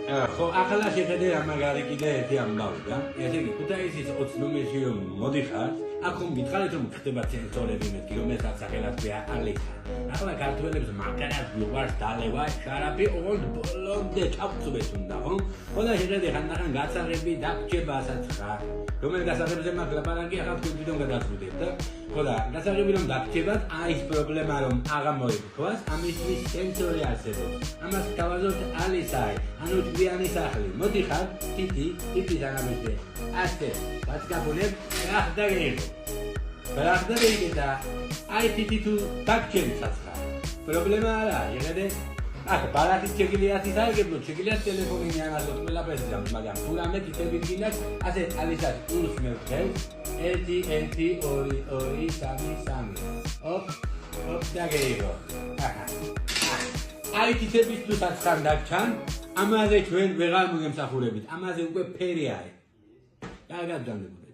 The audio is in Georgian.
ხო, ახლა შეხედე რა მაგარი კიდე ერთი ამბავი და ესე იგი ქუთაისის 20 ნომერში რომ მოდიხარ, აქ მითხარით რომ ხდება ცენზორები მეთქი რომ ეს სახელია ალექსა. ახლა ქართველებს მაგარად გვიყვარს დალევა, შარაფი ოღონდ ბოლომდე ჩავწვეთ უნდა, ხო? ხოდა შეხედე ხანდახან გასაღები დაგჭება საცხა. რომელ გასაღებზე მაგ ლაპარაკი ახლა თვითონ გადაწყვეტეთ და ხოდა გასაღები რომ დაგჭებათ, აი ეს პრობლემა რომ აღარ მოიფიქროს, ამისთვის სენსორი არსებობს. ამას გავაზროთ ალისაი, ანუ ჭკვიანი სახლი. მოდიხარ, თითი დანამეჭე. ასე, რაც გაბუნებ, რა ხდა გეიღო. რა ხდა გეიღე და აი თითი თუ დაგჭენ საცხა. პრობლემა არა, შეხედე აქ ბალახის შეგიძლიათ ისარგებლოთ, შეგიძლიათ ტელეფონი მიანაზოთ ყველაფერს და მაგრამ თუ რამე თითები გინდათ, ასე ალისას პულს მევხელს 1-1-2-2-3-3. ოპ დაგეიღო. აი თითების თუ საცხან დაგჩან, ამაზე ჩვენ ვეღარ მოგემსახურებით. ამაზე უკვე ფერი არის. კარგად დამეგობრდეთ.